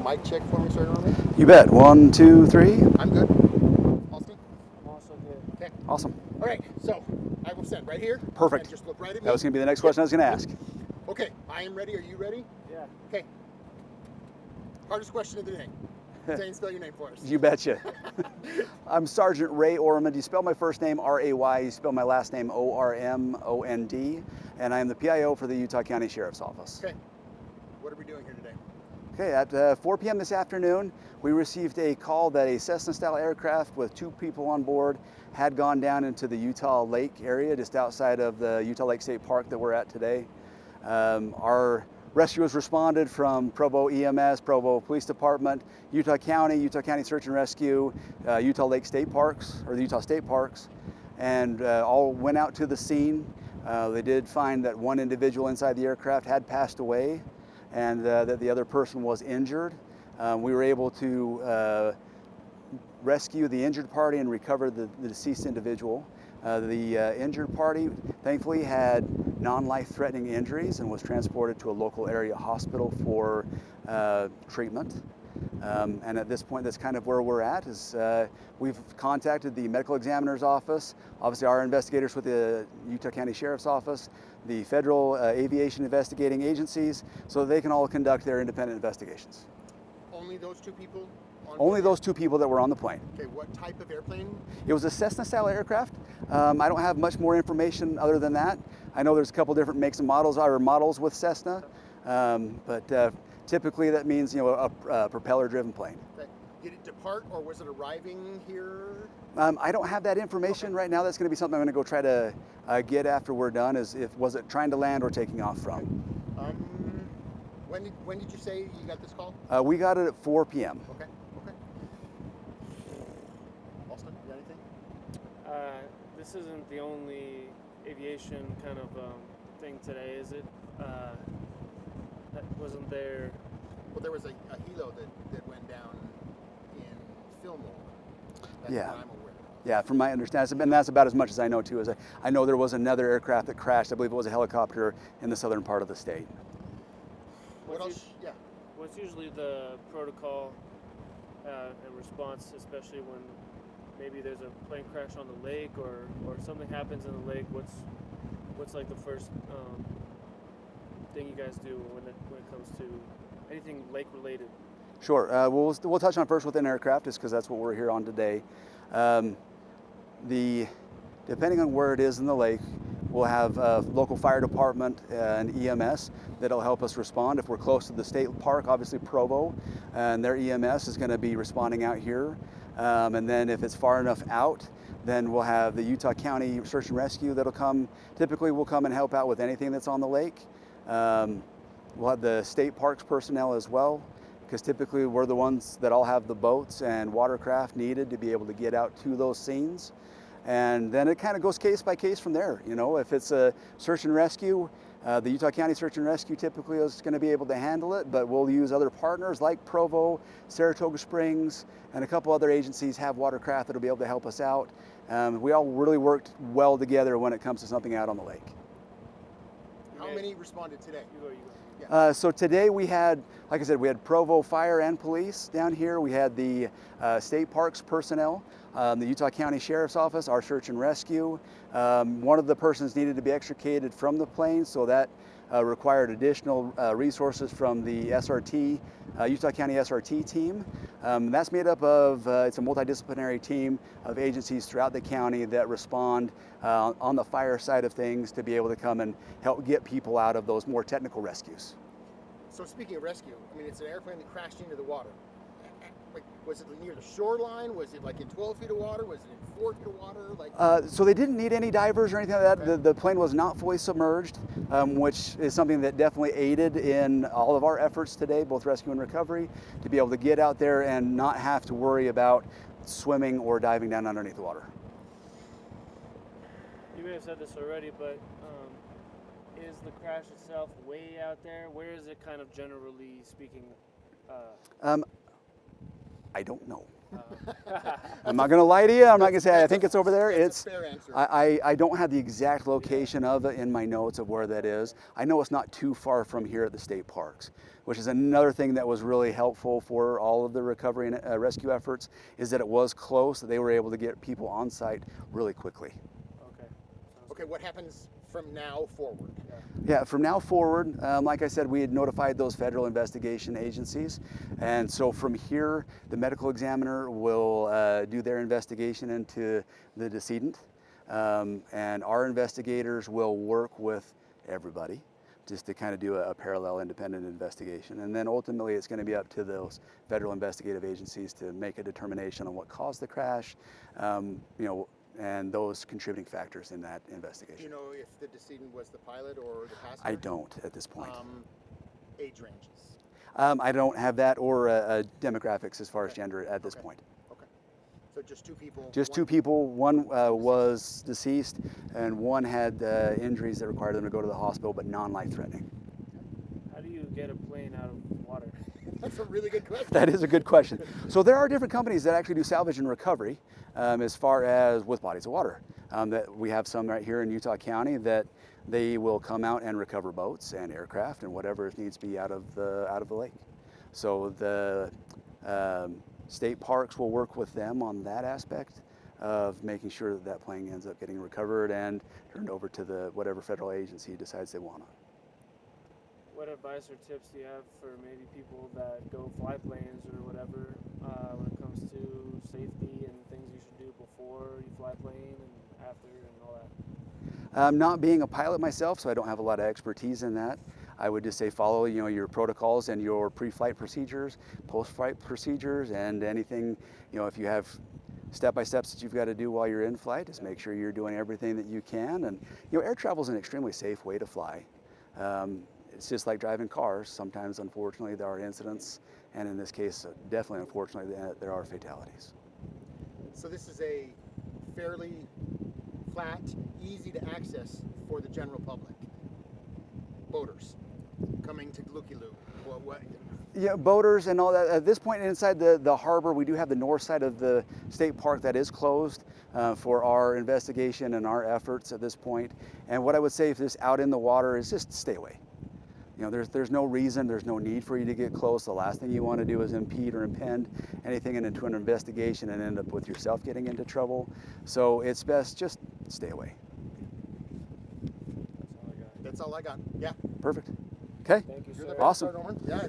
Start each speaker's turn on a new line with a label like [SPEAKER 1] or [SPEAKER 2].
[SPEAKER 1] mic check for me, Sir Norman?
[SPEAKER 2] You bet. 1, 2, 3.
[SPEAKER 1] I'm good. Austin?
[SPEAKER 3] I'm also good.
[SPEAKER 1] Okay.
[SPEAKER 2] Awesome.
[SPEAKER 1] All right, so I will stand right here.
[SPEAKER 2] Perfect.
[SPEAKER 1] And just look right at me.
[SPEAKER 2] That was going to be the next question I was going to ask.
[SPEAKER 1] Okay, I am ready. Are you ready?
[SPEAKER 3] Yeah.
[SPEAKER 1] Okay. Hardest question of the day. Zane, spell your name for us.
[SPEAKER 2] You betcha. I'm Sergeant Ray Ormond. You spell my first name R-A-Y. You spell my last name O-R-M-O-N-D. And I am the PIO for the Utah County Sheriff's Office.
[SPEAKER 1] Okay. What are we doing here today?
[SPEAKER 2] Okay, at 4 p.m. this afternoon, we received a call that a Cessna-style aircraft with 2 people on board had gone down into the Utah Lake area, just outside of the Utah Lake State Park that we're at today. Our rescuers responded from Provo EMS, Provo Police Department, Utah County Search and Rescue, Utah Lake State Parks, or the Utah State Parks, and all went out to the scene. They did find that one individual inside the aircraft had passed away, and that the other person was injured. We were able to rescue the injured party and recover the deceased individual. The injured party thankfully had non-life-threatening injuries and was transported to a local area hospital for treatment. And at this point, that's kind of where we're at. We've contacted the medical examiner's office, obviously our investigators with the Utah County Sheriff's Office, the federal aviation investigating agencies, so that they can all conduct their independent investigations.
[SPEAKER 1] Only those 2 people?
[SPEAKER 2] Only those 2 people that were on the plane.
[SPEAKER 1] Okay, what type of airplane?
[SPEAKER 2] It was a Cessna-style aircraft. I don't have much more information other than that. I know there's a couple different makes and models with Cessna, but typically that means a propeller-driven plane.
[SPEAKER 1] Okay. Did it depart or was it arriving here?
[SPEAKER 2] I don't have that information right now. That's going to be something I'm going to go try to get after we're done. Was it trying to land or taking off from?
[SPEAKER 1] When did you say you got this call?
[SPEAKER 2] We got it at 4 p.m.
[SPEAKER 1] Okay. Austin, you got anything?
[SPEAKER 3] This isn't the only aviation kind of thing today, is it? Wasn't there?
[SPEAKER 1] Well, there was a helo that went down in Fillmore. That's
[SPEAKER 2] Yeah.
[SPEAKER 1] what I'm aware of.
[SPEAKER 2] Yeah, from my understanding, and that's about as much as I know too. As I know there was another aircraft that crashed. I believe it was a helicopter in the southern part of the state.
[SPEAKER 1] What else? Yeah.
[SPEAKER 3] What's usually the protocol and response, especially when maybe there's a plane crash on the lake or something happens in the lake? What's like the first thing you guys do when it comes to anything lake related? Sure.
[SPEAKER 2] We'll touch on first within aircraft, just because that's what we're here on today. Depending on where it is in the lake, we'll have local fire department and EMS that'll help us respond. If we're close to the state park, obviously Provo, and their EMS is going to be responding out here. And then if it's far enough out, then we'll have the Utah County Search and Rescue that'll come. Typically, will come and help out with anything that's on the lake. We'll have the state parks personnel as well, because typically we're the ones that all have the boats and watercraft needed to be able to get out to those scenes. And then it kind of goes case by case from there. If it's a search and rescue, the Utah County Search and Rescue typically is going to be able to handle it, but we'll use other partners like Provo, Saratoga Springs, and a couple other agencies have watercraft that'll be able to help us out. We all really worked well together when it comes to something out on the lake.
[SPEAKER 1] How many responded today?
[SPEAKER 3] You go.
[SPEAKER 2] So today we had, like I said, we had Provo Fire and Police down here. We had the State Parks personnel, the Utah County Sheriff's Office, our Search and Rescue. One of the persons needed to be extricated from the plane, so that required additional resources from the SRT, Utah County SRT team. That's made up of, it's a multidisciplinary team of agencies throughout the county that respond on the fire side of things to be able to come and help get people out of those more technical rescues.
[SPEAKER 1] So speaking of rescue, it's an airplane that crashed into the water. Was it near the shoreline? Was it like in 12 feet of water? Was it in 4 feet of water?
[SPEAKER 2] So they didn't need any divers or anything like that. Okay. The plane was not fully submerged, which is something that definitely aided in all of our efforts today, both rescue and recovery, to be able to get out there and not have to worry about swimming or diving down underneath the water.
[SPEAKER 3] You may have said this already, but is the crash itself way out there? Where is it kind of generally speaking?
[SPEAKER 2] I don't know. I'm not going to lie to you. I'm not going to say I think it's over there.
[SPEAKER 1] That's a fair answer.
[SPEAKER 2] I don't have the exact location of it in my notes of where that is. I know it's not too far from here at the state parks, which is another thing that was really helpful for all of the recovery and rescue efforts, is that it was close, that they were able to get people on site really quickly.
[SPEAKER 3] Okay.
[SPEAKER 1] Okay, what happens from now forward?
[SPEAKER 2] Yeah, from now forward, like I said, we had notified those federal investigation agencies. And so from here, the medical examiner will do their investigation into the decedent. And our investigators will work with everybody just to kind of do a parallel independent investigation. And then ultimately it's going to be up to those federal investigative agencies to make a determination on what caused the crash, and those contributing factors in that investigation.
[SPEAKER 1] Do you know if the decedent was the pilot or the passenger?
[SPEAKER 2] I don't at this point.
[SPEAKER 1] Age ranges.
[SPEAKER 2] I don't have that or demographics as far as gender at this point.
[SPEAKER 1] Okay. So just two people?
[SPEAKER 2] Just two people. One was deceased, and one had injuries that required them to go to the hospital, but non-life-threatening.
[SPEAKER 3] How do you get a plane out of water?
[SPEAKER 1] That's a really good question.
[SPEAKER 2] That is a good question. So there are different companies that actually do salvage and recovery as far as with bodies of water. That we have some right here in Utah County that they will come out and recover boats and aircraft and whatever needs to be out of the lake. So the state parks will work with them on that aspect of making sure that that plane ends up getting recovered and turned over to the whatever federal agency decides they want it.
[SPEAKER 3] What advice or tips do you have for maybe people that go fly planes or whatever when it comes to safety and things you should do before you fly a plane and after and all that?
[SPEAKER 2] Not being a pilot myself, so I don't have a lot of expertise in that. I would just say follow, your protocols and your pre-flight procedures, post-flight procedures, and anything, if you have step-by-steps that you've got to do while you're in flight, just make sure you're doing everything that you can. And air travel is an extremely safe way to fly. It's just like driving cars. Sometimes, unfortunately, there are incidents, and in this case, definitely, unfortunately, there are fatalities.
[SPEAKER 1] So this is a fairly flat, easy to access for the general public. Boaters coming to Looky-Loo.
[SPEAKER 2] Yeah, boaters and all that. At this point inside the harbor, we do have the north side of the state park that is closed for our investigation and our efforts at this point. And what I would say if this out in the water is just stay away. There's no reason, there's no need for you to get close. The last thing you want to do is impede or impede anything into an investigation and end up with yourself getting into trouble. So it's best just stay away.
[SPEAKER 3] That's all I got.
[SPEAKER 1] That's all I got. Yeah.
[SPEAKER 2] Perfect. Okay.
[SPEAKER 3] Thank you,
[SPEAKER 1] You're
[SPEAKER 3] sir.
[SPEAKER 1] the best,
[SPEAKER 2] Awesome.
[SPEAKER 1] Norman. Yeah.